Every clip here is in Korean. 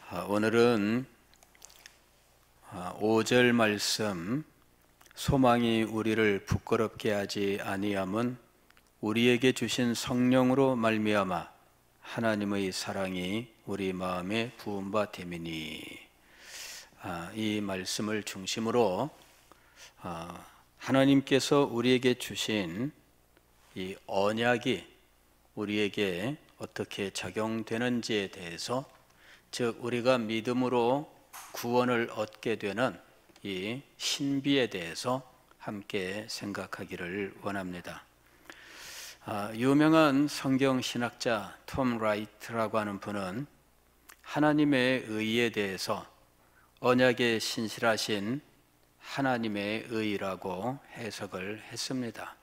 오늘은 5절 말씀, 소망이 우리를 부끄럽게 하지 아니함은 우리에게 주신 성령으로 말미암아 하나님의 사랑이 우리 마음에 부은 바 됨이니, 이 말씀을 중심으로 하나님께서 우리에게 주신 이 언약이 우리에게 어떻게 적용되는지에 대해서, 즉 우리가 믿음으로 구원을 얻게 되는 이 신비에 대해서 함께 생각하기를 원합니다. 유명한 성경 신학자 톰 라이트라고 하는 분은 하나님의 의에 대해서 언약에 신실하신 하나님의 의라고 해석을 했습니다.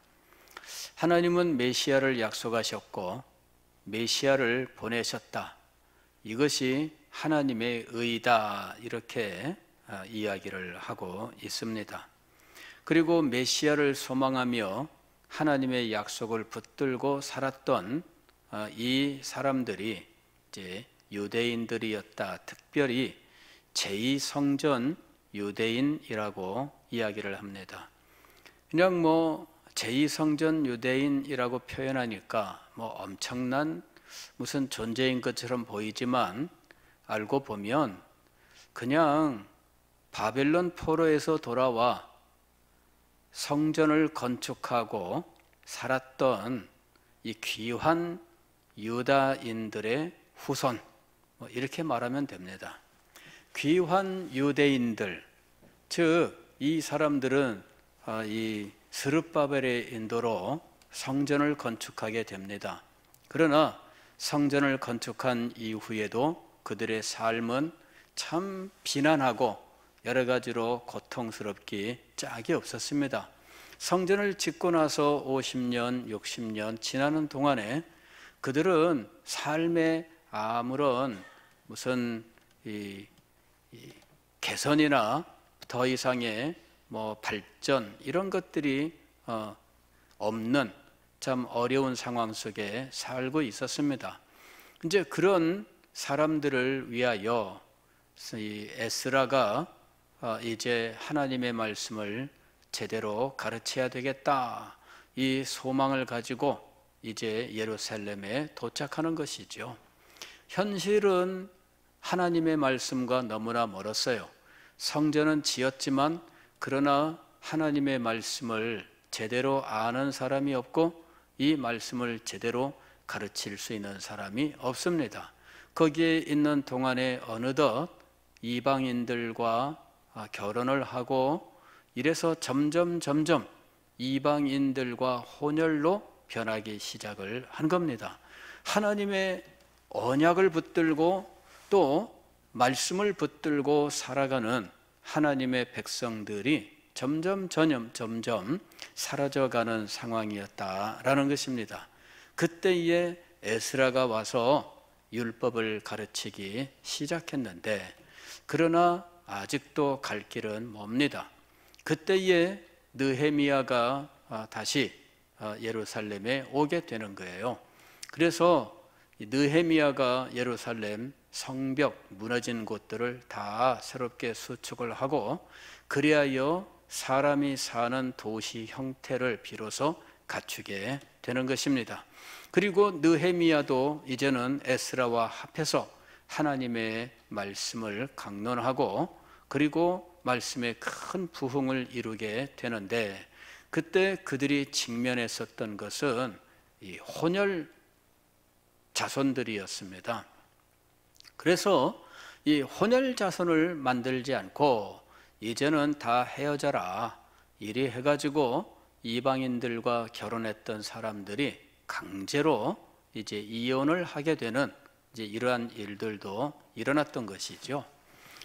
하나님은 메시아를 약속하셨고 메시아를 보내셨다. 이것이 하나님의 의다, 이렇게 이야기를 하고 있습니다. 그리고 메시아를 소망하며 하나님의 약속을 붙들고 살았던 이 사람들이 이제 유대인들이었다. 특별히 제2성전 유대인이라고 이야기를 합니다. 그냥 제2성전 유대인이라고 표현하니까 엄청난 무슨 존재인 것처럼 보이지만, 알고 보면 그냥 바벨론 포로에서 돌아와 성전을 건축하고 살았던 이 귀한 유다인들의 후손, 이렇게 말하면 됩니다. 귀한 유대인들, 즉 이 사람들은 이 스룹바벨의 인도로 성전을 건축하게 됩니다. 그러나 성전을 건축한 이후에도 그들의 삶은 참 비난하고 여러 가지로 고통스럽기 짝이 없었습니다. 성전을 짓고 나서 50년, 60년 지나는 동안에 그들은 삶에 아무런 무슨 개선이나 더 이상의 발전, 이런 것들이 없는 참 어려운 상황 속에 살고 있었습니다. 이제 그런 사람들을 위하여 이 에스라가 이제 하나님의 말씀을 제대로 가르쳐야 되겠다, 이 소망을 가지고 이제 예루살렘에 도착하는 것이죠. 현실은 하나님의 말씀과 너무나 멀었어요. 성전은 지었지만 그러나 하나님의 말씀을 제대로 아는 사람이 없고 이 말씀을 제대로 가르칠 수 있는 사람이 없습니다. 거기에 있는 동안에 어느덧 이방인들과 결혼을 하고 이래서 점점 이방인들과 혼혈로 변하기 시작을 한 겁니다. 하나님의 언약을 붙들고 또 말씀을 붙들고 살아가는 하나님의 백성들이 점점 사라져가는 상황이었다라는 것입니다. 그때에 에스라가 와서 율법을 가르치기 시작했는데, 그러나 아직도 갈 길은 멉니다. 그때에 느헤미야가 다시 예루살렘에 오게 되는 거예요. 그래서 느헤미야가 예루살렘 성벽 무너진 곳들을 다 새롭게 수축을 하고, 그리하여 사람이 사는 도시 형태를 비로소 갖추게 되는 것입니다. 그리고 느헤미야도 이제는 에스라와 합해서 하나님의 말씀을 강론하고 그리고 말씀에 큰 부흥을 이루게 되는데, 그때 그들이 직면했었던 것은 이 혼혈 자손들이었습니다. 그래서 이 혼혈 자손을 만들지 않고 이제는 다 헤어져라, 이리 해가지고 이방인들과 결혼했던 사람들이 강제로 이제 이혼을 하게 되는 이제 이러한 일들도 일어났던 것이죠.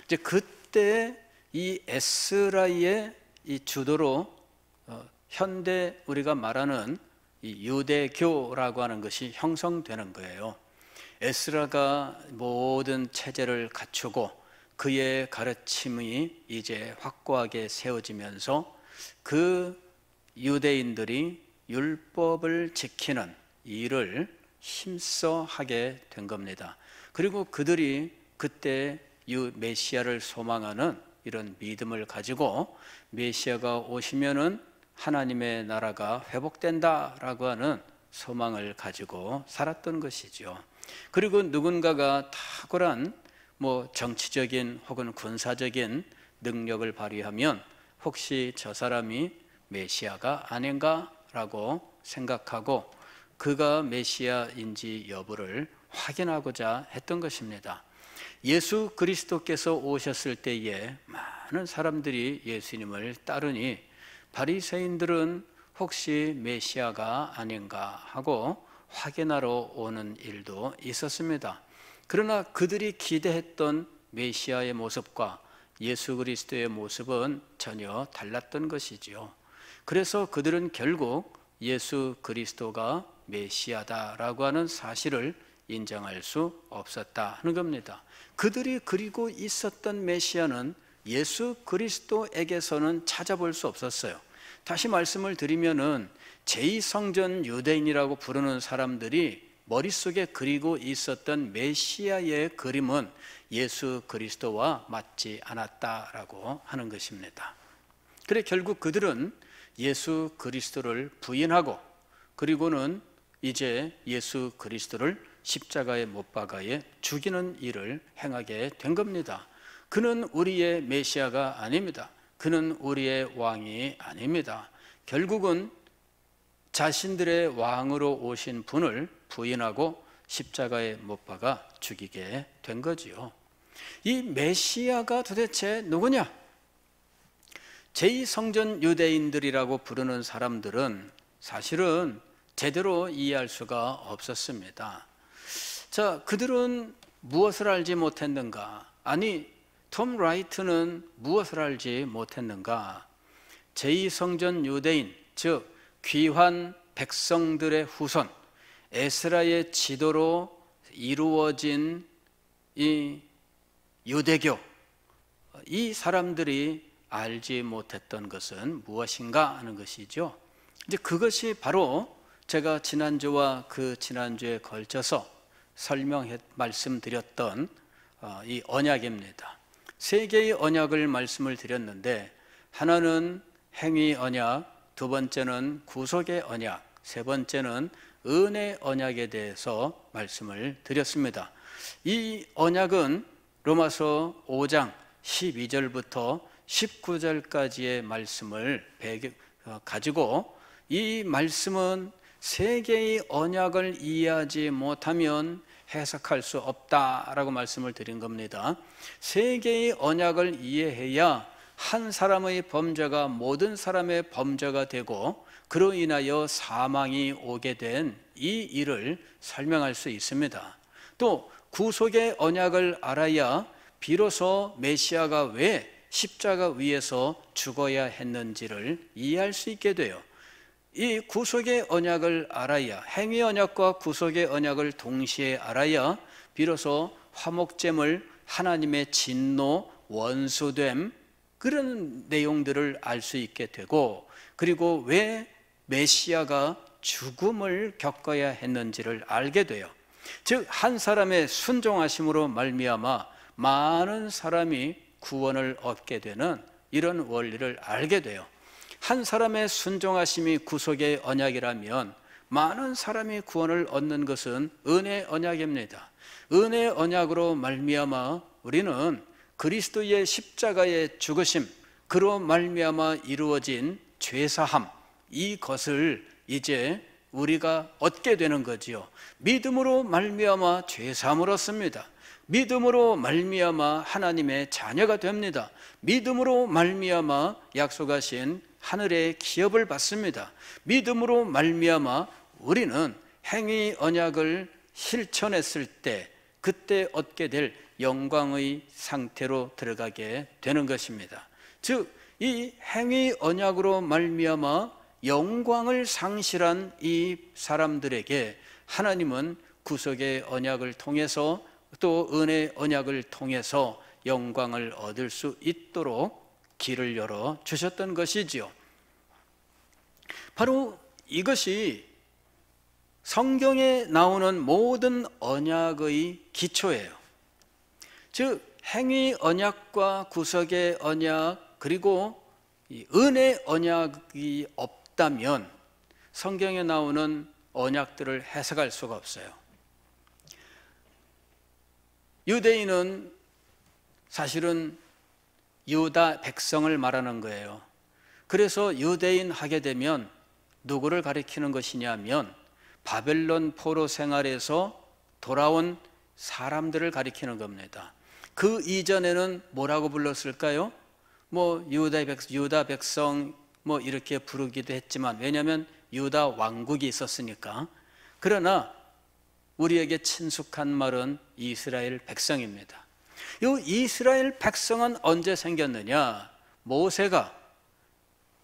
이제 그때 이 에스라의 이 주도로 현대 우리가 말하는 이 유대교라고 하는 것이 형성되는 거예요. 에스라가 모든 체제를 갖추고 그의 가르침이 이제 확고하게 세워지면서 그 유대인들이 율법을 지키는 일을 힘써 하게 된 겁니다. 그리고 그들이 그때 메시아를 소망하는 이런 믿음을 가지고 메시아가 오시면은 하나님의 나라가 회복된다라고 하는 소망을 가지고 살았던 것이죠. 그리고 누군가가 탁월한 정치적인 혹은 군사적인 능력을 발휘하면 혹시 저 사람이 메시아가 아닌가라고 생각하고 그가 메시아인지 여부를 확인하고자 했던 것입니다. 예수 그리스도께서 오셨을 때에 많은 사람들이 예수님을 따르니 바리새인들은 혹시 메시아가 아닌가 하고 확인하러 오는 일도 있었습니다. 그러나 그들이 기대했던 메시아의 모습과 예수 그리스도의 모습은 전혀 달랐던 것이지요. 그래서 그들은 결국 예수 그리스도가 메시아다라고 하는 사실을 인정할 수 없었다 하는 겁니다. 그들이 그리고 있었던 메시아는 예수 그리스도에게서는 찾아볼 수 없었어요. 다시 말씀을 드리면은 제2성전 유대인이라고 부르는 사람들이 머릿속에 그리고 있었던 메시아의 그림은 예수 그리스도와 맞지 않았다라고 하는 것입니다. 그래 결국 그들은 예수 그리스도를 부인하고 그리고는 이제 예수 그리스도를 십자가에 못 박아에 죽이는 일을 행하게 된 겁니다. 그는 우리의 메시아가 아닙니다. 그는 우리의 왕이 아닙니다. 결국은 자신들의 왕으로 오신 분을 부인하고 십자가에 못 박아 죽이게 된 거지요. 이 메시아가 도대체 누구냐? 제2성전 유대인들이라고 부르는 사람들은 사실은 제대로 이해할 수가 없었습니다. 자, 그들은 무엇을 알지 못했는가? 아니, 톰 라이트는 무엇을 알지 못했는가? 제2성전 유대인, 즉 귀환 백성들의 후손, 에스라의 지도로 이루어진 이 유대교, 이 사람들이 알지 못했던 것은 무엇인가 하는 것이죠. 이제 그것이 바로 제가 지난주와 그 지난주에 걸쳐서 말씀드렸던 이 언약입니다. 세 개의 언약을 말씀을 드렸는데 하나는 행위 언약, 두 번째는 구속의 언약, 세 번째는 은혜 언약에 대해서 말씀을 드렸습니다. 이 언약은 로마서 5장 12절부터 19절까지의 말씀을 가지고 이 말씀은 세 개의 언약을 이해하지 못하면 해석할 수 없다라고 말씀을 드린 겁니다. 세 개의 언약을 이해해야 한 사람의 범죄가 모든 사람의 범죄가 되고 그로 인하여 사망이 오게 된 이 일을 설명할 수 있습니다. 또 구속의 언약을 알아야 비로소 메시아가 왜 십자가 위에서 죽어야 했는지를 이해할 수 있게 돼요. 이 구속의 언약을 알아야, 행위 언약과 구속의 언약을 동시에 알아야 비로소 화목제물, 하나님의 진노, 원수됨, 그런 내용들을 알 수 있게 되고, 그리고 왜 메시아가 죽음을 겪어야 했는지를 알게 돼요. 즉 한 사람의 순종하심으로 말미암아 많은 사람이 구원을 얻게 되는 이런 원리를 알게 돼요. 한 사람의 순종하심이 구속의 언약이라면 많은 사람이 구원을 얻는 것은 은혜 언약입니다. 은혜 언약으로 말미암아 우리는 그리스도의 십자가의 죽으심, 그로 말미암아 이루어진 죄사함, 이것을 이제 우리가 얻게 되는 거지요. 믿음으로 말미암아 죄사함을 얻습니다. 믿음으로 말미암아 하나님의 자녀가 됩니다. 믿음으로 말미암아 약속하신 하늘의 기업을 받습니다. 믿음으로 말미암아 우리는 행위 언약을 실천했을 때 그때 얻게 될 영광의 상태로 들어가게 되는 것입니다. 즉 이 행위 언약으로 말미암아 영광을 상실한 이 사람들에게 하나님은 구속의 언약을 통해서 또 은혜 언약을 통해서 영광을 얻을 수 있도록 길을 열어 주셨던 것이지요. 바로 이것이 성경에 나오는 모든 언약의 기초예요. 즉 행위 언약과 구속의 언약 그리고 이 은혜 언약이 없다면 성경에 나오는 언약들을 해석할 수가 없어요. 유대인은 사실은 유다 백성을 말하는 거예요. 그래서 유대인 하게 되면 누구를 가리키는 것이냐면 바벨론 포로 생활에서 돌아온 사람들을 가리키는 겁니다. 그 이전에는 뭐라고 불렀을까요? 뭐 유다 백성 뭐 이렇게 부르기도 했지만, 왜냐하면 유다 왕국이 있었으니까. 그러나 우리에게 친숙한 말은 이스라엘 백성입니다. 이 이스라엘 백성은 언제 생겼느냐? 모세가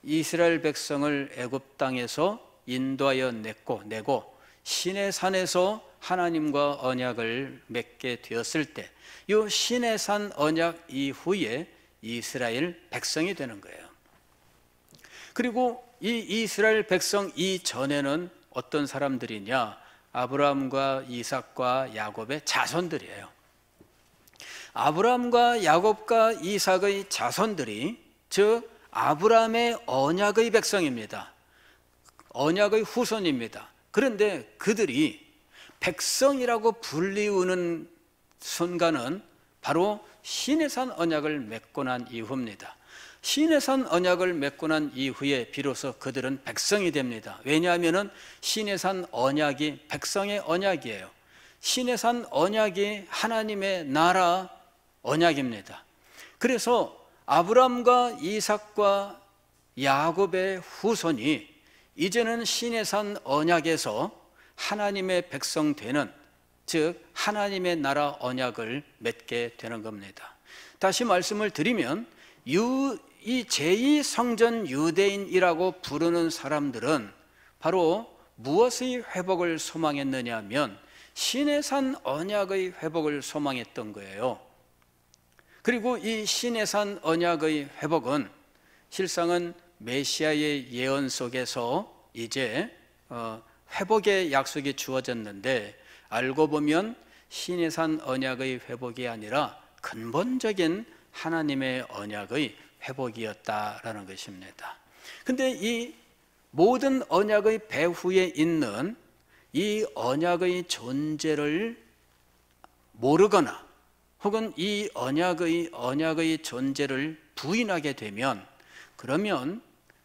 이스라엘 백성을 애굽 땅에서 인도하여 내고 시내산에서 하나님과 언약을 맺게 되었을 때, 이 시내산 언약 이후에 이스라엘 백성이 되는 거예요. 그리고 이 이스라엘 백성 이전에는 어떤 사람들이냐? 아브라함과 이삭과 야곱의 자손들이에요. 아브라함과 야곱과 이삭의 자손들이, 즉 아브라함의 언약의 백성입니다. 언약의 후손입니다. 그런데 그들이 백성이라고 불리우는 순간은 바로 시내산 언약을 맺고 난 이후입니다. 시내산 언약을 맺고 난 이후에 비로소 그들은 백성이 됩니다. 왜냐하면 시내산 언약이 백성의 언약이에요. 시내산 언약이 하나님의 나라 언약입니다. 그래서 아브라함과 이삭과 야곱의 후손이 이제는 시내산 언약에서 하나님의 백성 되는, 즉 하나님의 나라 언약을 맺게 되는 겁니다. 다시 말씀을 드리면 이 제2성전 유대인이라고 부르는 사람들은 바로 무엇의 회복을 소망했느냐 하면 시내산 언약의 회복을 소망했던 거예요. 그리고 이 시내산 언약의 회복은 실상은 메시아의 예언 속에서 이제 회복의 약속이 주어졌는데, 알고 보면 시내산 언약의 회복이 아니라 근본적인 하나님의 언약의 회복이었다라는 것입니다. 근데 이 모든 언약의 배후에 있는 이 언약의 존재를 모르거나 혹은 이 언약의 존재를 부인하게 되면, 그러면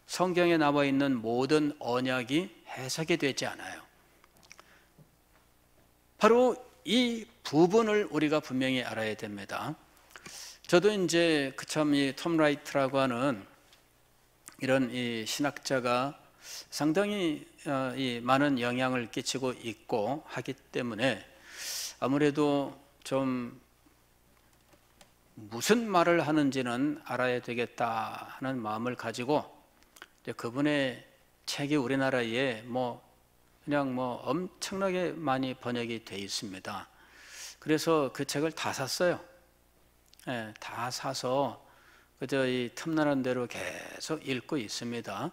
성경에 나와 있는 모든 언약이 해석이 되지 않아요. 바로 이 부분을 우리가 분명히 알아야 됩니다. 저도 이제 이 톰 라이트라고 하는 이런 이 신학자가 상당히 많은 영향을 끼치고 있고 하기 때문에 아무래도 좀 무슨 말을 하는지는 알아야 되겠다 하는 마음을 가지고 그분의 책이 우리나라에 그냥 엄청나게 많이 번역이 돼 있습니다. 그래서 그 책을 다 샀어요. 네, 다 사서 그저 이 틈나는 대로 계속 읽고 있습니다.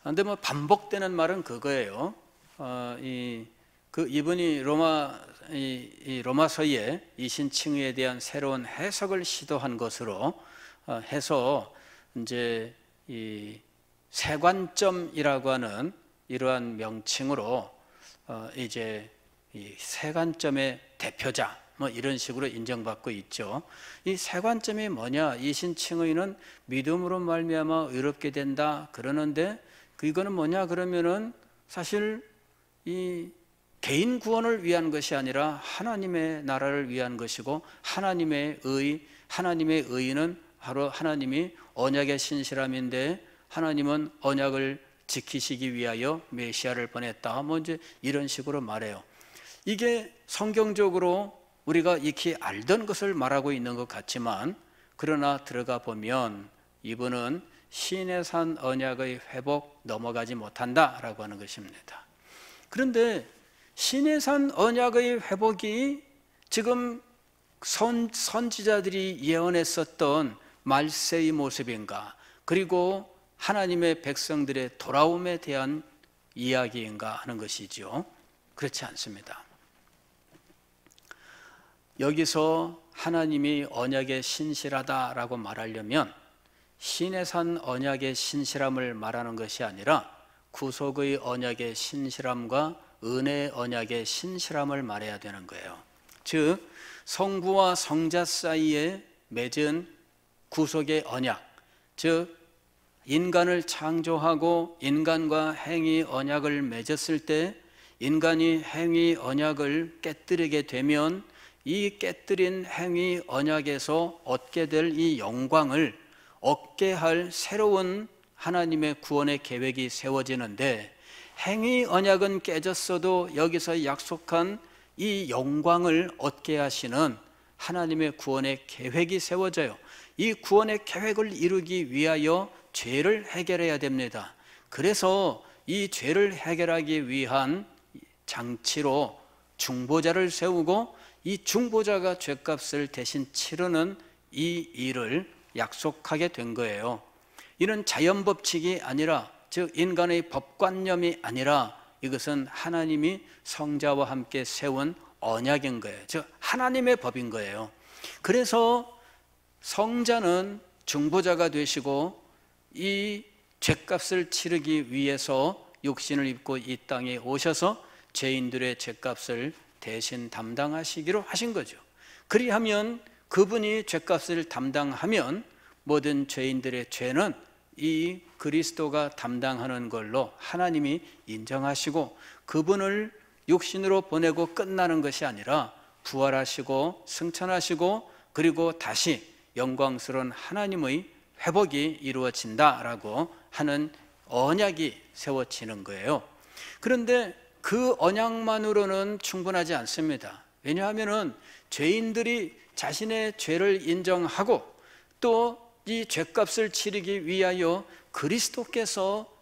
그런데 반복되는 말은 그거예요. 이분이 로마서의 이신칭의에 대한 새로운 해석을 시도한 것으로 해서 이제 이 세관점이라고 하는 이러한 명칭으로 이제 이 세관점의 대표자 이런 식으로 인정받고 있죠. 이 세관점이 뭐냐? 이신칭의는 믿음으로 말미암아 의롭게 된다 그러는데, 이거는 뭐냐 그러면은 사실 이 개인 구원을 위한 것이 아니라 하나님의 나라를 위한 것이고, 하나님의 의는 바로 하나님이 언약의 신실함인데, 하나님은 언약을 지키시기 위하여 메시아를 보냈다. 이제 이런 식으로 말해요. 이게 성경적으로 우리가 익히 알던 것을 말하고 있는 것 같지만, 그러나 들어가 보면 이분은 시내산 언약의 회복 넘어가지 못한다라고 하는 것입니다. 그런데 시내산 언약의 회복이 지금 선지자들이 예언했었던 말세의 모습인가, 그리고 하나님의 백성들의 돌아옴에 대한 이야기인가 하는 것이죠. 그렇지 않습니다. 여기서 하나님이 언약에 신실하다라고 말하려면 시내산 언약의 신실함을 말하는 것이 아니라 구속의 언약의 신실함과 은혜의 언약의 신실함을 말해야 되는 거예요. 즉 성부와 성자 사이에 맺은 구속의 언약, 즉 인간을 창조하고 인간과 행위 언약을 맺었을 때 인간이 행위 언약을 깨뜨리게 되면 이 깨뜨린 행위 언약에서 얻게 될 이 영광을 얻게 할 새로운 하나님의 구원의 계획이 세워지는데, 행위 언약은 깨졌어도 여기서 약속한 이 영광을 얻게 하시는 하나님의 구원의 계획이 세워져요. 이 구원의 계획을 이루기 위하여 죄를 해결해야 됩니다. 그래서 이 죄를 해결하기 위한 장치로 중보자를 세우고 이 중보자가 죄값을 대신 치르는 이 일을 약속하게 된 거예요. 이는 자연법칙이 아니라, 즉 인간의 법관념이 아니라 이것은 하나님이 성자와 함께 세운 언약인 거예요. 즉 하나님의 법인 거예요. 그래서 성자는 중보자가 되시고 이 죄값을 치르기 위해서 육신을 입고 이 땅에 오셔서 죄인들의 죄값을 대신 담당하시기로 하신 거죠. 그리하면 그분이 죄값을 담당하면 모든 죄인들의 죄는 이 그리스도가 담당하는 걸로 하나님이 인정하시고 그분을 육신으로 보내고 끝나는 것이 아니라 부활하시고 승천하시고 그리고 다시 영광스러운 하나님의 회복이 이루어진다라고 하는 언약이 세워지는 거예요. 그런데 그 언약만으로는 충분하지 않습니다. 왜냐하면 죄인들이 자신의 죄를 인정하고 또 이 죄값을 치르기 위하여 그리스도께서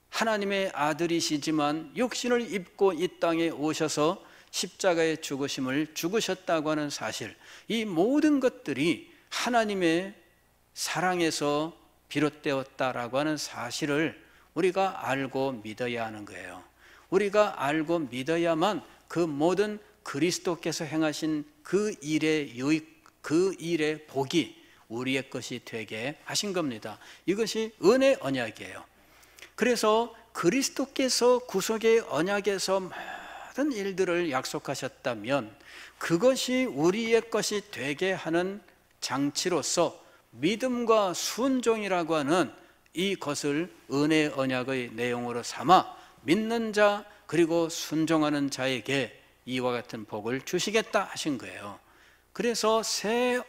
하나님의 아들이시지만 육신을 입고 이 땅에 오셔서 십자가의 죽으심을 죽으셨다고 하는 사실, 이 모든 것들이 하나님의 사랑에서 비롯되었다라고 하는 사실을 우리가 알고 믿어야 하는 거예요. 우리가 알고 믿어야만 그 모든 그리스도께서 행하신 그 일의 유익, 그 일의 복이 우리의 것이 되게 하신 겁니다. 이것이 은혜의 언약이에요. 그래서 그리스도께서 구속의 언약에서 모든 일들을 약속하셨다면 그것이 우리의 것이 되게 하는 장치로서 믿음과 순종이라고 하는 이것을 은혜의 언약의 내용으로 삼아 믿는 자 그리고 순종하는 자에게 이와 같은 복을 주시겠다 하신 거예요. 그래서 새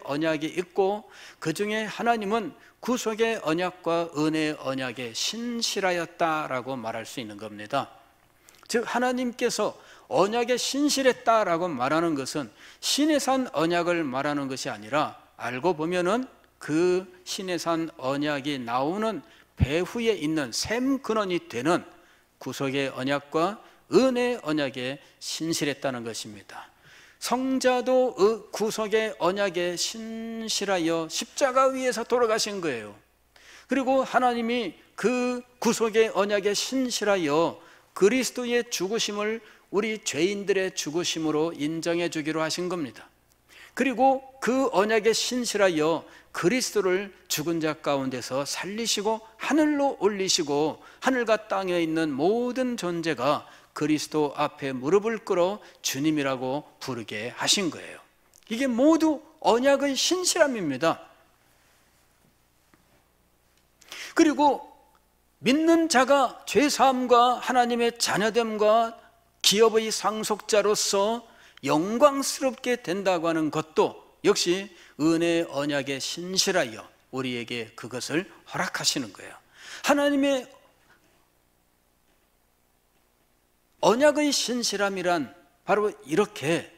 언약이 있고 그 중에 하나님은 구속의 언약과 은혜의 언약에 신실하였다라고 말할 수 있는 겁니다. 즉 하나님께서 언약에 신실했다라고 말하는 것은 신의 산 언약을 말하는 것이 아니라 알고 보면은 그 신의 산 언약이 나오는 배후에 있는 샘 근원이 되는 구속의 언약과 은혜의 언약에 신실했다는 것입니다. 성자도 구속의 언약에 신실하여 십자가 위에서 돌아가신 거예요. 그리고 하나님이 그 구속의 언약에 신실하여 그리스도의 죽으심을 우리 죄인들의 죽으심으로 인정해 주기로 하신 겁니다. 그리고 그 언약에 신실하여 그리스도를 죽은 자 가운데서 살리시고 하늘로 올리시고 하늘과 땅에 있는 모든 존재가 그리스도 앞에 무릎을 꿇어 주님이라고 부르게 하신 거예요. 이게 모두 언약의 신실함입니다. 그리고 믿는 자가 죄사함과 하나님의 자녀됨과 기업의 상속자로서 영광스럽게 된다고 하는 것도 역시 은혜의 언약에 신실하여 우리에게 그것을 허락하시는 거예요. 하나님의 언약의 신실함이란 바로 이렇게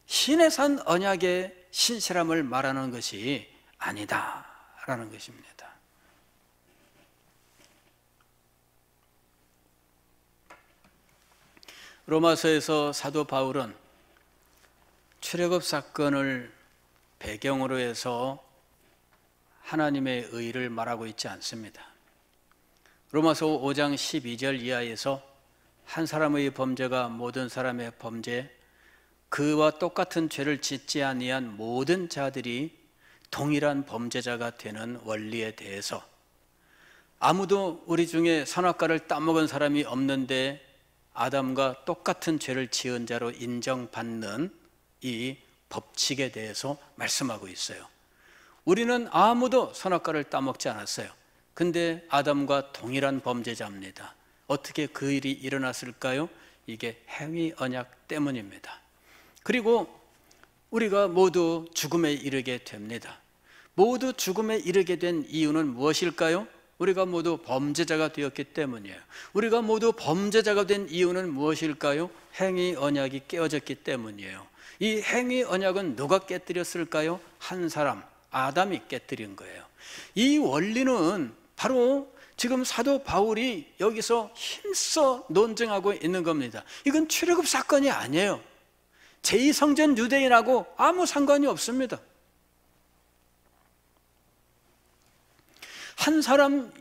신의 산 언약의 신실함을 말하는 것이 아니다라는 것입니다. 로마서에서 사도 바울은 출애굽 사건을 배경으로 해서 하나님의 의를 말하고 있지 않습니다. 로마서 5장 12절 이하에서 한 사람의 범죄가 모든 사람의 범죄, 그와 똑같은 죄를 짓지 아니한 모든 자들이 동일한 범죄자가 되는 원리에 대해서 아무도 우리 중에 선악과를 따먹은 사람이 없는데 아담과 똑같은 죄를 지은 자로 인정받는 이 법칙에 대해서 말씀하고 있어요. 우리는 아무도 선악과를 따먹지 않았어요. 근데 아담과 동일한 범죄자입니다. 어떻게 그 일이 일어났을까요? 이게 행위 언약 때문입니다. 그리고 우리가 모두 죽음에 이르게 됩니다. 모두 죽음에 이르게 된 이유는 무엇일까요? 우리가 모두 범죄자가 되었기 때문이에요. 우리가 모두 범죄자가 된 이유는 무엇일까요? 행위 언약이 깨어졌기 때문이에요. 이 행위 언약은 누가 깨뜨렸을까요? 한 사람, 아담이 깨뜨린 거예요. 이 원리는 바로 지금 사도 바울이 여기서 힘써 논증하고 있는 겁니다. 이건 출애굽 사건이 아니에요. 제2성전 유대인하고 아무 상관이 없습니다. 한 사람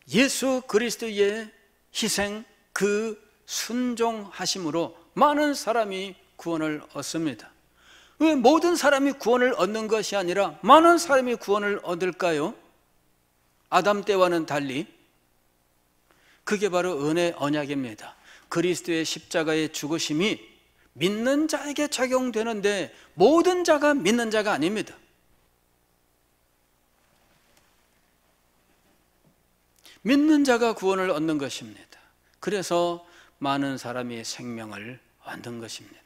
예수 그리스도의 희생, 그 순종하심으로 많은 사람이 구원을 얻습니다. 왜 모든 사람이 구원을 얻는 것이 아니라 많은 사람이 구원을 얻을까요? 아담 때와는 달리 그게 바로 은혜 언약입니다. 그리스도의 십자가의 죽으심이 믿는 자에게 적용되는데 모든 자가 믿는 자가 아닙니다. 믿는 자가 구원을 얻는 것입니다. 그래서 많은 사람이 생명을 얻는 것입니다.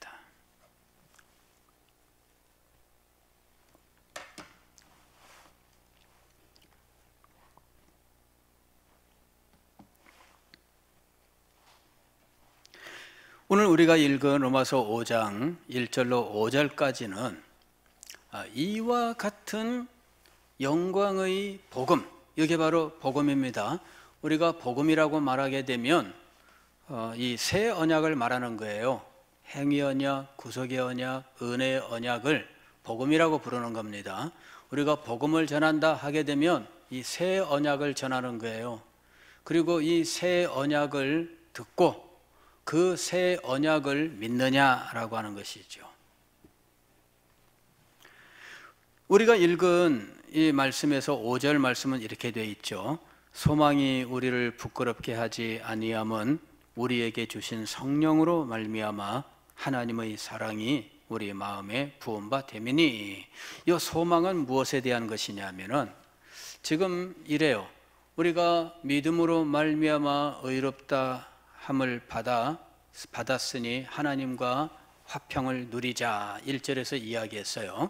오늘 우리가 읽은 로마서 5장 1절로 5절까지는 이와 같은 영광의 복음, 이게 바로 복음입니다. 우리가 복음이라고 말하게 되면 이 새 언약을 말하는 거예요. 행위 언약, 구속의 언약, 은혜의 언약을 복음이라고 부르는 겁니다. 우리가 복음을 전한다 하게 되면 이 새 언약을 전하는 거예요. 그리고 이 새 언약을 듣고 그 새 언약을 믿느냐라고 하는 것이죠. 우리가 읽은 이 말씀에서 5절 말씀은 이렇게 되어 있죠. 소망이 우리를 부끄럽게 하지 아니함은 우리에게 주신 성령으로 말미암아 하나님의 사랑이 우리 마음에 부은 바 됨이니. 이 소망은 무엇에 대한 것이냐면은 지금 이래요. 우리가 믿음으로 말미암아 의롭다 함을 받았으니 하나님과 화평을 누리자 1절에서 이야기했어요.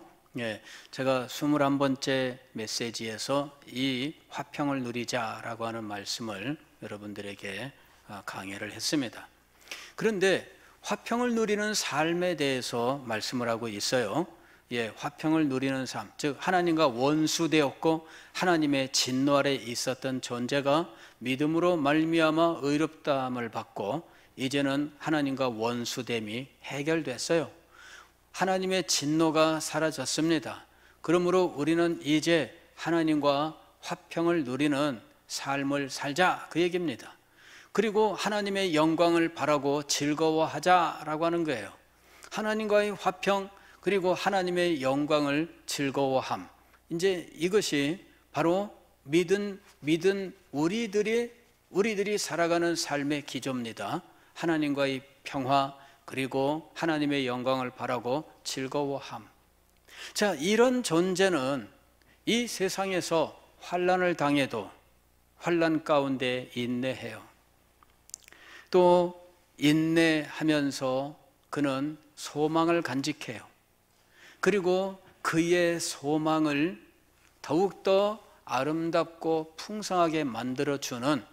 제가 21번째 메시지에서 이 화평을 누리자라고 하는 말씀을 여러분들에게 강해를 했습니다. 그런데 화평을 누리는 삶에 대해서 말씀을 하고 있어요. 화평을 누리는 삶, 즉 하나님과 원수되었고 하나님의 진노 아래 있었던 존재가 믿음으로 말미암아 의롭다함을 받고 이제는 하나님과 원수됨이 해결됐어요. 하나님의 진노가 사라졌습니다. 그러므로 우리는 이제 하나님과 화평을 누리는 삶을 살자, 그 얘기입니다. 그리고 하나님의 영광을 바라고 즐거워하자라고 하는 거예요. 하나님과의 화평, 그리고 하나님의 영광을 즐거워함, 이제 이것이 바로 믿은 우리들이 살아가는 삶의 기조입니다. 하나님과의 평화, 그리고 하나님의 영광을 바라고 즐거워함. 자, 이런 존재는 이 세상에서 환난을 당해도 환난 가운데 인내해요. 또 인내하면서 그는 소망을 간직해요. 그리고 그의 소망을 더욱더 아름답고 풍성하게 만들어주는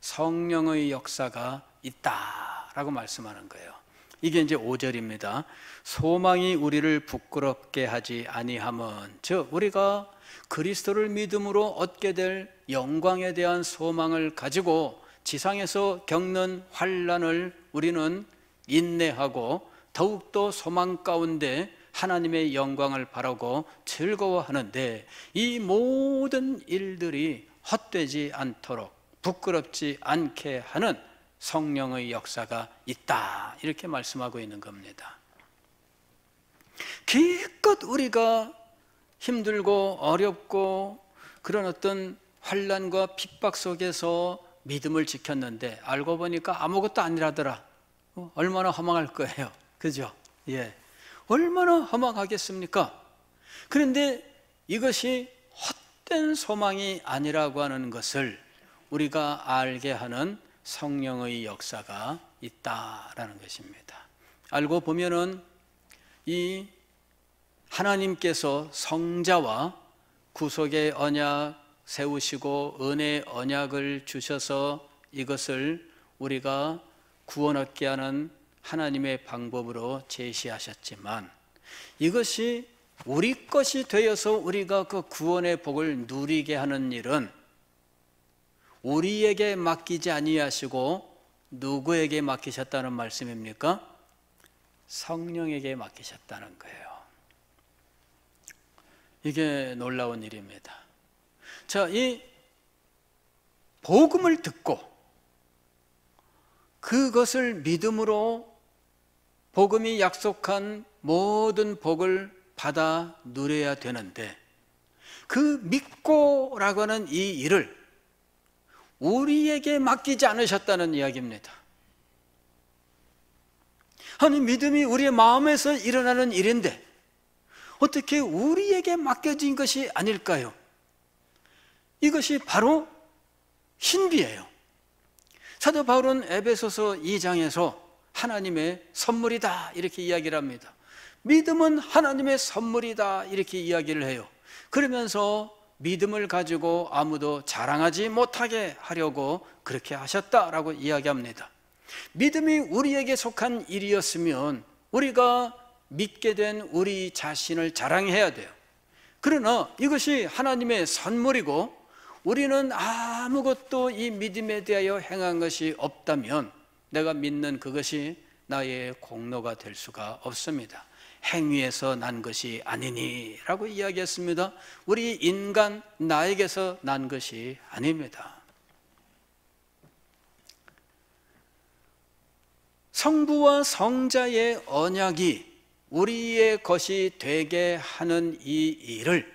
성령의 역사가 있다라고 말씀하는 거예요. 이게 이제 5절입니다. 소망이 우리를 부끄럽게 하지 아니함은, 즉 우리가 그리스도를 믿음으로 얻게 될 영광에 대한 소망을 가지고 지상에서 겪는 환난을 우리는 인내하고 더욱더 소망 가운데 하나님의 영광을 바라고 즐거워하는데, 이 모든 일들이 헛되지 않도록 부끄럽지 않게 하는 성령의 역사가 있다, 이렇게 말씀하고 있는 겁니다. 기껏 우리가 힘들고 어렵고 그런 어떤 환난과 핍박 속에서 믿음을 지켰는데 알고 보니까 아무것도 아니라더라. 얼마나 허망할 거예요. 그죠? 예. 얼마나 허망하겠습니까? 그런데 이것이 헛된 소망이 아니라고 하는 것을 우리가 알게 하는 성령의 역사가 있다라는 것입니다. 알고 보면은 이 하나님께서 성자와 구속의 언약 세우시고 은혜의 언약을 주셔서 이것을 우리가 구원 얻게 하는 하나님의 방법으로 제시하셨지만 이것이 우리 것이 되어서 우리가 그 구원의 복을 누리게 하는 일은 우리에게 맡기지 아니하시고 누구에게 맡기셨다는 말씀입니까? 성령에게 맡기셨다는 거예요. 이게 놀라운 일입니다. 자, 이 복음을 듣고 그것을 믿음으로 복음이 약속한 모든 복을 받아 누려야 되는데 그 믿고라고 하는 이 일을 우리에게 맡기지 않으셨다는 이야기입니다. 아니, 믿음이 우리의 마음에서 일어나는 일인데 어떻게 우리에게 맡겨진 것이 아닐까요? 이것이 바로 신비예요. 사도 바울은 에베소서 2장에서 하나님의 선물이다 이렇게 이야기를 합니다. 믿음은 하나님의 선물이다 이렇게 이야기를 해요. 그러면서 믿음을 가지고 아무도 자랑하지 못하게 하려고 그렇게 하셨다라고 이야기합니다. 믿음이 우리에게 속한 일이었으면 우리가 믿게 된 우리 자신을 자랑해야 돼요. 그러나 이것이 하나님의 선물이고 우리는 아무것도 이 믿음에 대하여 행한 것이 없다면 내가 믿는 그것이 나의 공로가 될 수가 없습니다. 행위에서 난 것이 아니니 라고 이야기했습니다. 우리 인간 나에게서 난 것이 아닙니다. 성부와 성자의 언약이 우리의 것이 되게 하는 이 일을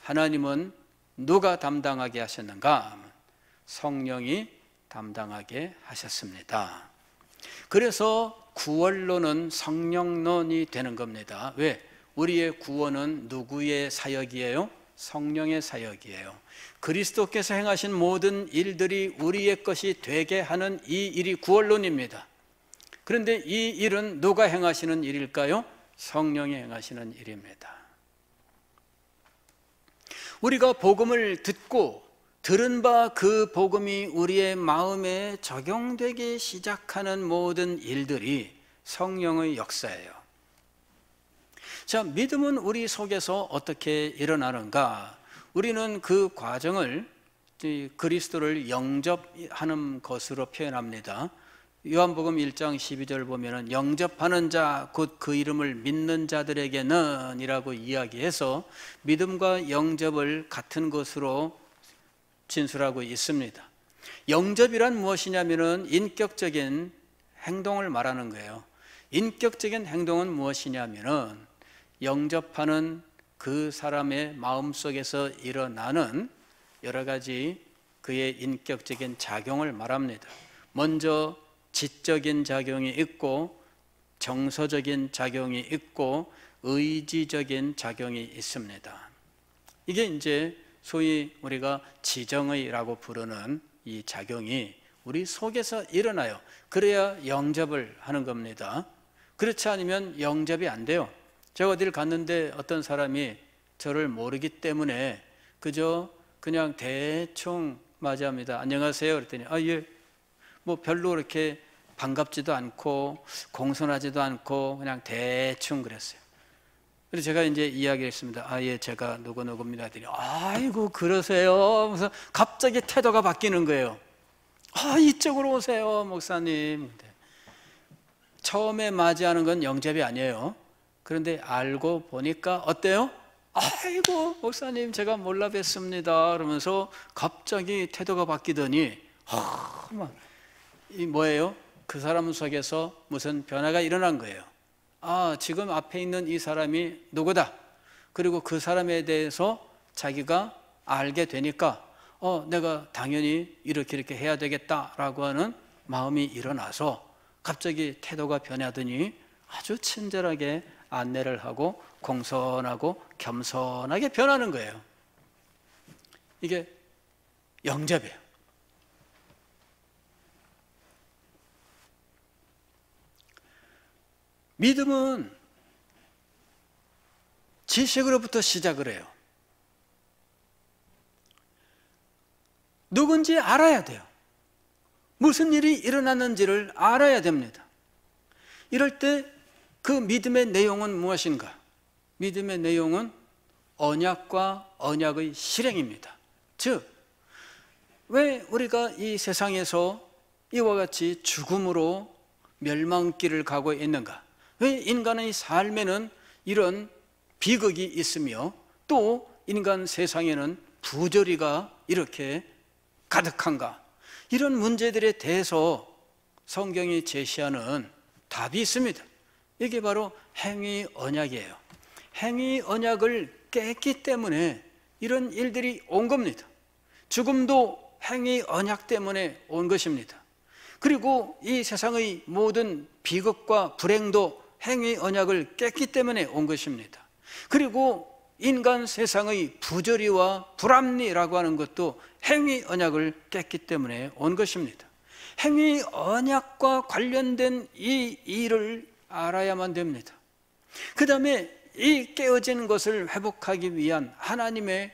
하나님은 누가 담당하게 하셨는가? 성령이 담당하게 하셨습니다. 그래서 구원론은 성령론이 되는 겁니다. 왜? 우리의 구원은 누구의 사역이에요? 성령의 사역이에요. 그리스도께서 행하신 모든 일들이 우리의 것이 되게 하는 이 일이 구원론입니다. 그런데 이 일은 누가 행하시는 일일까요? 성령이 행하시는 일입니다. 우리가 복음을 듣고 들은 바 그 복음이 우리의 마음에 적용되기 시작하는 모든 일들이 성령의 역사예요. 자, 믿음은 우리 속에서 어떻게 일어나는가? 우리는 그 과정을 그리스도를 영접하는 것으로 표현합니다. 요한복음 1장 12절 보면은 영접하는 자 곧 그 이름을 믿는 자들에게는 이라고 이야기해서 믿음과 영접을 같은 것으로 진술하고 있습니다. 영접이란 무엇이냐면은 인격적인 행동을 말하는 거예요. 인격적인 행동은 무엇이냐면은 영접하는 그 사람의 마음속에서 일어나는 여러 가지 그의 인격적인 작용을 말합니다. 먼저 지적인 작용이 있고 정서적인 작용이 있고 의지적인 작용이 있습니다. 이게 이제 소위 우리가 지정의라고 부르는 이 작용이 우리 속에서 일어나요. 그래야 영접을 하는 겁니다. 그렇지 않으면 영접이 안 돼요. 제가 어디를 갔는데 어떤 사람이 저를 모르기 때문에 그냥 대충 맞이합니다. 안녕하세요 그랬더니 예, 뭐 별로 그렇게 반갑지도 않고 공손하지도 않고 그냥 대충 그랬어요. 그래서 제가 이제 이야기했습니다. 예, 제가 누구누구입니다. 했더니 아이고 그러세요 하면서 갑자기 태도가 바뀌는 거예요. 이쪽으로 오세요 목사님. 처음에 맞이하는 건 영접이 아니에요. 그런데 알고 보니까 어때요? 아이고 목사님 제가 몰라 뵀습니다 그러면서 갑자기 태도가 바뀌더니 이 뭐예요? 그 사람 속에서 무슨 변화가 일어난 거예요. 아, 지금 앞에 있는 이 사람이 누구다. 그리고 그 사람에 대해서 자기가 알게 되니까 내가 당연히 이렇게 해야 되겠다라고 하는 마음이 일어나서 갑자기 태도가 변하더니 아주 친절하게 안내를 하고 공손하고 겸손하게 변하는 거예요. 이게 영접이에요. 믿음은 지식으로부터 시작을 해요. 누군지 알아야 돼요. 무슨 일이 일어났는지를 알아야 됩니다. 이럴 때 그 믿음의 내용은 무엇인가? 믿음의 내용은 언약과 언약의 실행입니다. 즉, 왜 우리가 이 세상에서 이와 같이 죽음으로 멸망길을 가고 있는가? 왜 인간의 삶에는 이런 비극이 있으며 또 인간 세상에는 부조리가 이렇게 가득한가? 이런 문제들에 대해서 성경이 제시하는 답이 있습니다. 이게 바로 행위 언약이에요. 행위 언약을 깼기 때문에 이런 일들이 온 겁니다. 죽음도 행위 언약 때문에 온 것입니다. 그리고 이 세상의 모든 비극과 불행도 행위 언약을 깼기 때문에 온 것입니다. 그리고 인간 세상의 부조리와 불합리라고 하는 것도 행위 언약을 깼기 때문에 온 것입니다. 행위 언약과 관련된 이 일을 알아야만 됩니다. 그 다음에 이 깨어진 것을 회복하기 위한 하나님의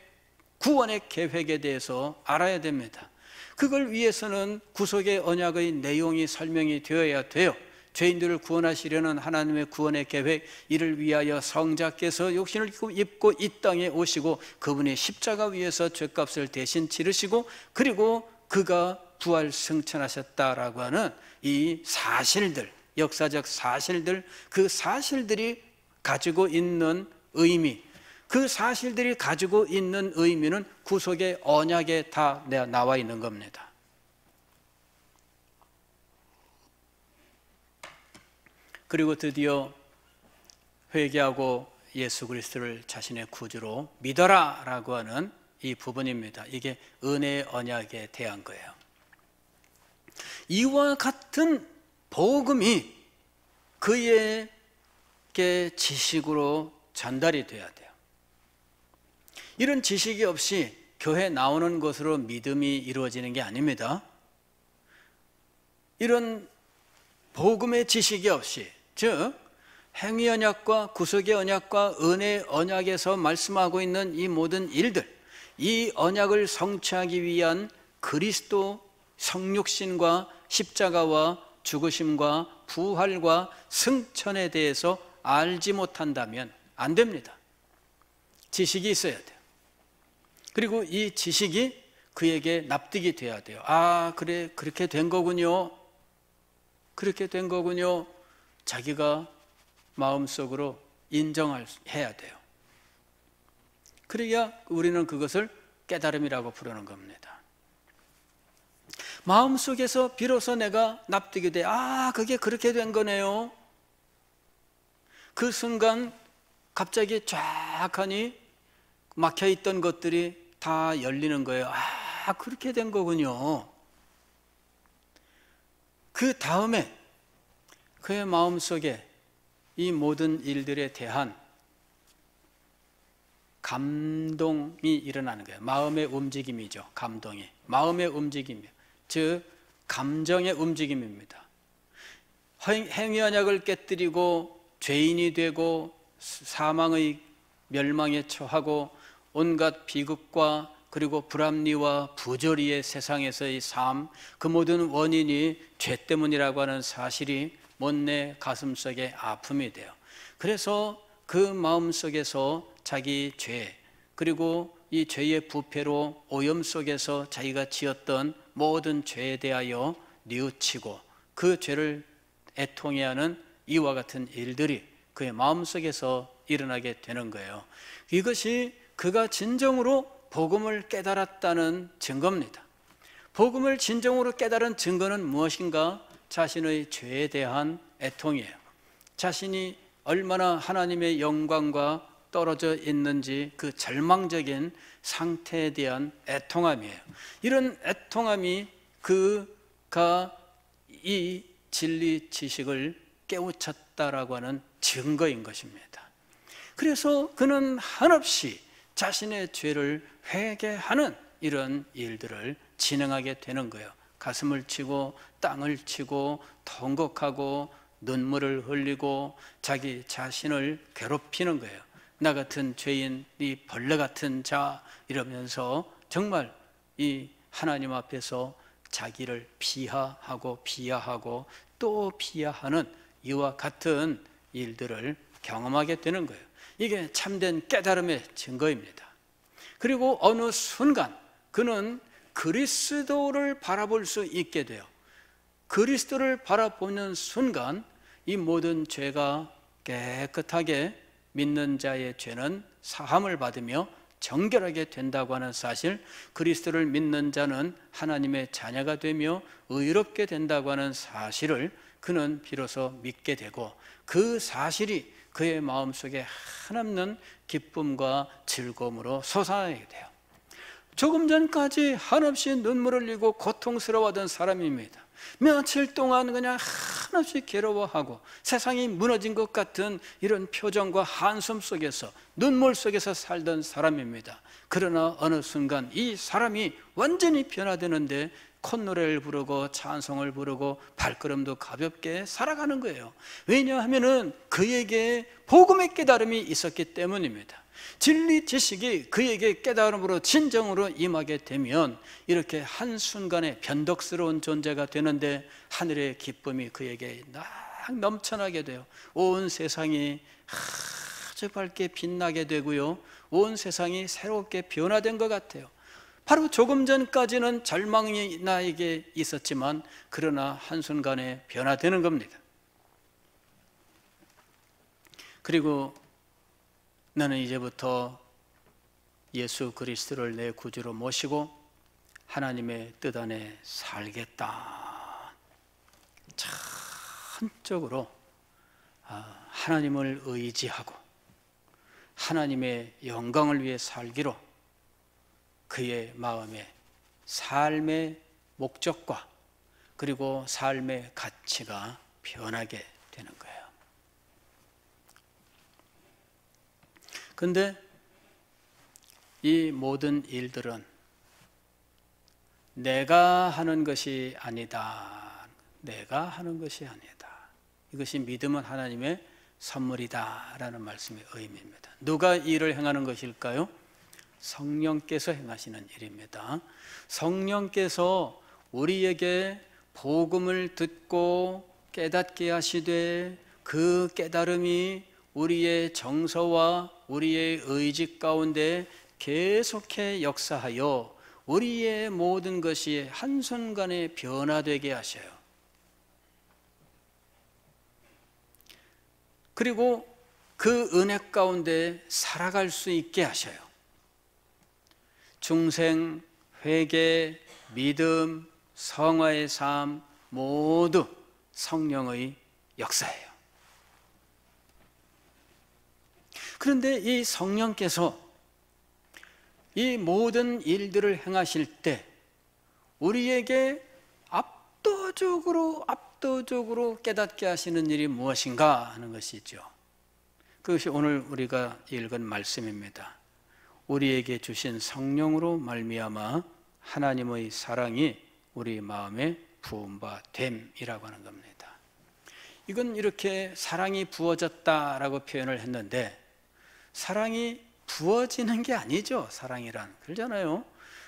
구원의 계획에 대해서 알아야 됩니다. 그걸 위해서는 구속의 언약의 내용이 설명이 되어야 돼요. 죄인들을 구원하시려는 하나님의 구원의 계획, 이를 위하여 성자께서 육신을 입고 이 땅에 오시고 그분이 십자가 위에서 죄값을 대신 치르시고 그리고 그가 부활 승천하셨다라고 하는 이 사실들, 역사적 사실들, 그 사실들이 가지고 있는 의미, 그 사실들이 가지고 있는 의미는 구속의 언약에 다 나와 있는 겁니다. 그리고 드디어 회개하고 예수 그리스도를 자신의 구주로 믿어라 라고 하는 이 부분입니다. 이게 은혜의 언약에 대한 거예요. 이와 같은 복음이 그에게 지식으로 전달이 돼야 돼요. 이런 지식이 없이 교회 나오는 것으로 믿음이 이루어지는 게 아닙니다. 이런 복음의 지식이 없이, 즉 행위 언약과 구속의 언약과 은혜의 언약에서 말씀하고 있는 이 모든 일들, 이 언약을 성취하기 위한 그리스도 성육신과 십자가와 죽으심과 부활과 승천에 대해서 알지 못한다면 안 됩니다. 지식이 있어야 돼요. 그리고 이 지식이 그에게 납득이 돼야 돼요. 아, 그래, 그렇게 된 거군요. 그렇게 된 거군요. 자기가 마음속으로 인정해야 돼요. 그래야 우리는 그것을 깨달음이라고 부르는 겁니다. 마음속에서 비로소 내가 납득이 돼. 아, 그게 그렇게 된 거네요. 그 순간 갑자기 쫙 하니 막혀있던 것들이 다 열리는 거예요. 아, 그렇게 된 거군요. 그 다음에 그의 마음속에 이 모든 일들에 대한 감동이 일어나는 거예요. 마음의 움직임이죠. 감동이. 마음의 움직임이요. 즉 감정의 움직임입니다. 행위 언약을 깨뜨리고 죄인이 되고 사망의 멸망에 처하고 온갖 비극과 그리고 불합리와 부조리의 세상에서의 삶, 그 모든 원인이 죄 때문이라고 하는 사실이 못내 가슴속에 아픔이 돼요. 그래서 그 마음속에서 자기 죄, 그리고 이 죄의 부패로 오염 속에서 자기가 지었던 모든 죄에 대하여 뉘우치고 그 죄를 애통해하는 이와 같은 일들이 그의 마음속에서 일어나게 되는 거예요. 이것이 그가 진정으로 복음을 깨달았다는 증거입니다. 복음을 진정으로 깨달은 증거는 무엇인가? 자신의 죄에 대한 애통이에요. 자신이 얼마나 하나님의 영광과 떨어져 있는지 그 절망적인 상태에 대한 애통함이에요. 이런 애통함이 그가 이 진리 지식을 깨우쳤다라고 하는 증거인 것입니다. 그래서 그는 한없이 자신의 죄를 회개하는 이런 일들을 진행하게 되는 거예요. 가슴을 치고 땅을 치고 통곡하고 눈물을 흘리고 자기 자신을 괴롭히는 거예요. 나 같은 죄인, 이 벌레 같은 자, 이러면서 정말 이 하나님 앞에서 자기를 비하하고 또 비하하는 이와 같은 일들을 경험하게 되는 거예요. 이게 참된 깨달음의 증거입니다. 그리고 어느 순간 그는 그리스도를 바라볼 수 있게 돼요. 그리스도를 바라보는 순간 이 모든 죄가 깨끗하게 믿는 자의 죄는 사함을 받으며 정결하게 된다고 하는 사실, 그리스도를 믿는 자는 하나님의 자녀가 되며 의롭게 된다고 하는 사실을 그는 비로소 믿게 되고, 그 사실이 그의 마음속에 한없는 기쁨과 즐거움으로 솟아나게 돼요. 조금 전까지 한없이 눈물을 흘리고 고통스러워하던 사람입니다. 며칠 동안 그냥 한없이 괴로워하고 세상이 무너진 것 같은 이런 표정과 한숨 속에서, 눈물 속에서 살던 사람입니다. 그러나 어느 순간 이 사람이 완전히 변화되는데 콧노래를 부르고 찬송을 부르고 발걸음도 가볍게 살아가는 거예요. 왜냐하면 그에게 복음의 깨달음이 있었기 때문입니다. 진리 지식이 그에게 깨달음으로 진정으로 임하게 되면 이렇게 한순간에 변덕스러운 존재가 되는데 하늘의 기쁨이 그에게 막 넘쳐나게 돼요. 온 세상이 아주 밝게 빛나게 되고요, 온 세상이 새롭게 변화된 것 같아요. 바로 조금 전까지는 절망이 나에게 있었지만 그러나 한순간에 변화되는 겁니다. 그리고 나는 이제부터 예수 그리스도를 내 구주로 모시고 하나님의 뜻 안에 살겠다. 전적으로 하나님을 의지하고 하나님의 영광을 위해 살기로 그의 마음에 삶의 목적과 그리고 삶의 가치가 변하게 되는 거예요. 그런데 이 모든 일들은 내가 하는 것이 아니다. 내가 하는 것이 아니다. 이것이 믿음은 하나님의 선물이다 라는 말씀의 의미입니다. 누가 이 일을 행하는 것일까요? 성령께서 행하시는 일입니다. 성령께서 우리에게 복음을 듣고 깨닫게 하시되 그 깨달음이 우리의 정서와 우리의 의지 가운데 계속해 역사하여 우리의 모든 것이 한순간에 변화되게 하셔요. 그리고 그 은혜 가운데 살아갈 수 있게 하셔요. 중생, 회개, 믿음, 성화의 삶 모두 성령의 역사예요. 그런데 이 성령께서 이 모든 일들을 행하실 때 우리에게 압도적으로 깨닫게 하시는 일이 무엇인가 하는 것이죠. 그것이 오늘 우리가 읽은 말씀입니다. 우리에게 주신 성령으로 말미암아 하나님의 사랑이 우리 마음에 부음바 됨이라고 하는 겁니다. 이건 이렇게 사랑이 부어졌다라고 표현을 했는데 사랑이 부어지는 게 아니죠. 사랑이란 그러잖아요.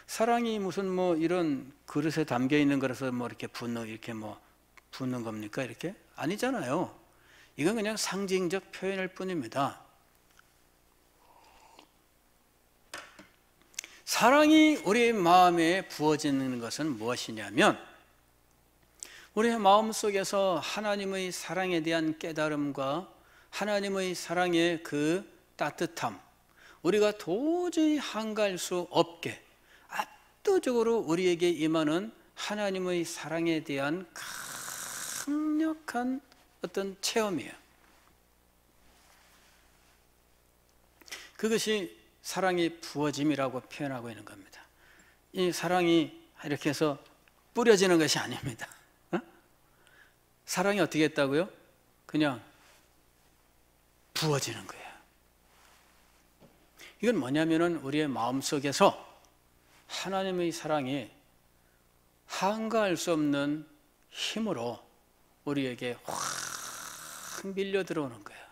사랑이 무슨 뭐 이런 그릇에 담겨 있는 거라서 뭐 이렇게 붓는 겁니까? 이렇게 아니잖아요. 이건 그냥 상징적 표현일 뿐입니다. 사랑이 우리 마음에 부어지는 것은 무엇이냐면 우리의 마음 속에서 하나님의 사랑에 대한 깨달음과 하나님의 사랑의 그 따뜻함, 우리가 도저히 한가할 수 없게 압도적으로 우리에게 임하는 하나님의 사랑에 대한 강력한 어떤 체험이에요. 그것이 사랑이 부어짐이라고 표현하고 있는 겁니다. 이 사랑이 이렇게 해서 뿌려지는 것이 아닙니다. 사랑이 어떻게 했다고요? 그냥 부어지는 거예요. 이건 뭐냐면은 우리의 마음속에서 하나님의 사랑이 한가할 수 없는 힘으로 우리에게 확 밀려 들어오는 거예요.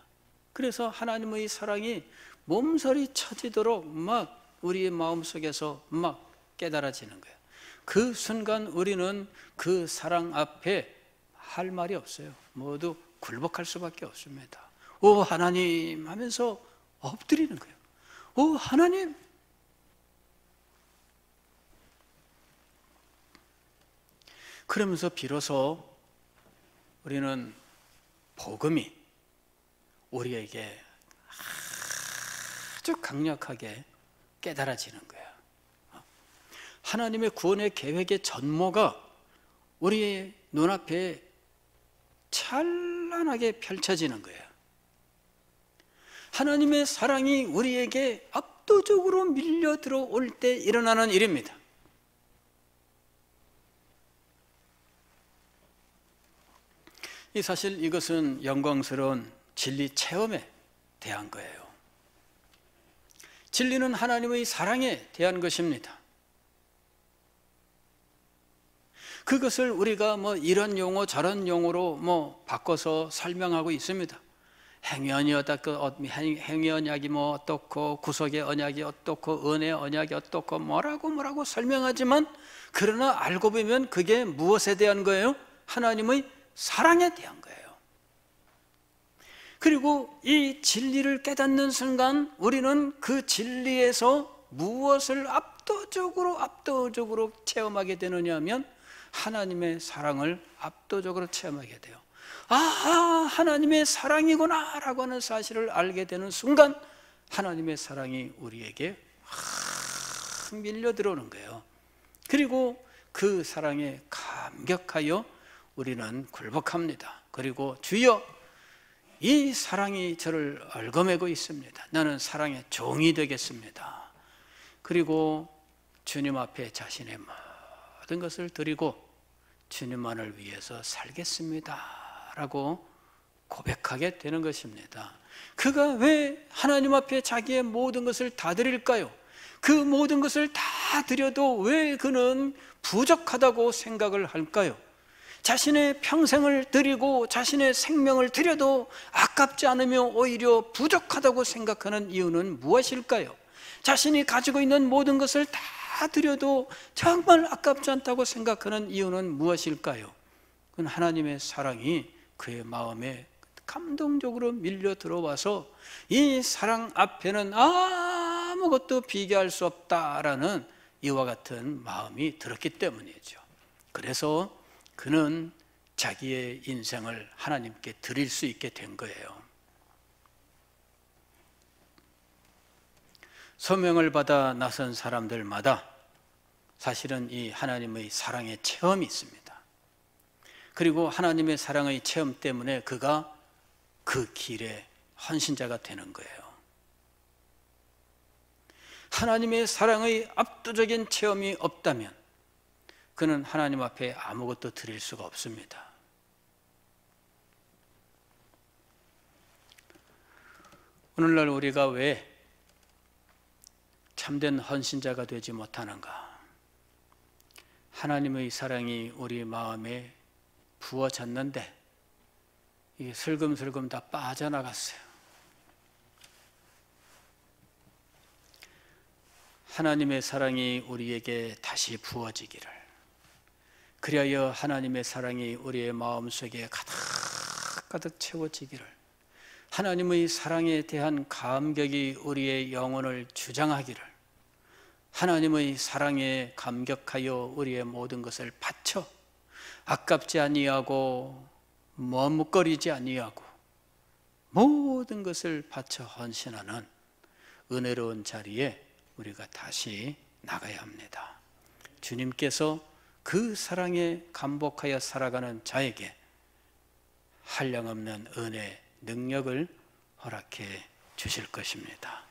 그래서 하나님의 사랑이 몸서리 쳐지도록 막 우리의 마음속에서 막 깨달아지는 거예요. 그 순간 우리는 그 사랑 앞에 할 말이 없어요. 모두 굴복할 수밖에 없습니다. 오 하나님 하면서 엎드리는 거예요. 오 하나님. 그러면서 비로소 우리는 복음이 우리에게 아주 강력하게 깨달아지는 거예요. 하나님의 구원의 계획의 전모가 우리의 눈앞에 찬란하게 펼쳐지는 거예요. 하나님의 사랑이 우리에게 압도적으로 밀려 들어올 때 일어나는 일입니다. 사실 이것은 영광스러운 진리 체험에 대한 거예요. 진리는 하나님의 사랑에 대한 것입니다. 그것을 우리가 이런 용어 저런 용어로 바꿔서 설명하고 있습니다. 행위 언약이 어떻고 구속의 언약이 어떻고 은혜의 언약이 어떻고 뭐라고 설명하지만 그러나 알고 보면 그게 무엇에 대한 거예요? 하나님의 사랑에 대한 거예요. 그리고 이 진리를 깨닫는 순간 우리는 그 진리에서 무엇을 압도적으로 체험하게 되느냐 하면 하나님의 사랑을 압도적으로 체험하게 돼요. 아하, 하나님의 사랑이구나 라고 하는 사실을 알게 되는 순간 하나님의 사랑이 우리에게 확 밀려 들어오는 거예요. 그리고 그 사랑에 감격하여 우리는 굴복합니다. 그리고 주여, 이 사랑이 저를 얽어매고 있습니다. 나는 사랑의 종이 되겠습니다. 그리고 주님 앞에 자신의 모든 것을 드리고 주님만을 위해서 살겠습니다 라고 고백하게 되는 것입니다. 그가 왜 하나님 앞에 자기의 모든 것을 다 드릴까요? 그 모든 것을 다 드려도 왜 그는 부족하다고 생각을 할까요? 자신의 평생을 드리고 자신의 생명을 드려도 아깝지 않으며 오히려 부족하다고 생각하는 이유는 무엇일까요? 자신이 가지고 있는 모든 것을 다 드려도 정말 아깝지 않다고 생각하는 이유는 무엇일까요? 그건 하나님의 사랑이 그의 마음에 감동적으로 밀려 들어와서 이 사랑 앞에는 아무것도 비교할 수 없다라는 이와 같은 마음이 들었기 때문이죠. 그래서 그는 자기의 인생을 하나님께 드릴 수 있게 된 거예요. 소명을 받아 나선 사람들마다 사실은 이 하나님의 사랑의 체험이 있습니다. 그리고 하나님의 사랑의 체험 때문에 그가 그 길에 헌신자가 되는 거예요. 하나님의 사랑의 압도적인 체험이 없다면 그는 하나님 앞에 아무것도 드릴 수가 없습니다. 오늘날 우리가 왜 참된 헌신자가 되지 못하는가? 하나님의 사랑이 우리 마음에 부어졌는데 이게 슬금슬금 다 빠져나갔어요. 하나님의 사랑이 우리에게 다시 부어지기를, 그리하여 하나님의 사랑이 우리의 마음속에 가득 채워지기를, 하나님의 사랑에 대한 감격이 우리의 영혼을 주장하기를, 하나님의 사랑에 감격하여 우리의 모든 것을 바쳐 아깝지 아니하고 머뭇거리지 아니하고 모든 것을 바쳐 헌신하는 은혜로운 자리에 우리가 다시 나가야 합니다. 주님께서 그 사랑에 감복하여 살아가는 자에게 한량없는 은혜, 능력을 허락해 주실 것입니다.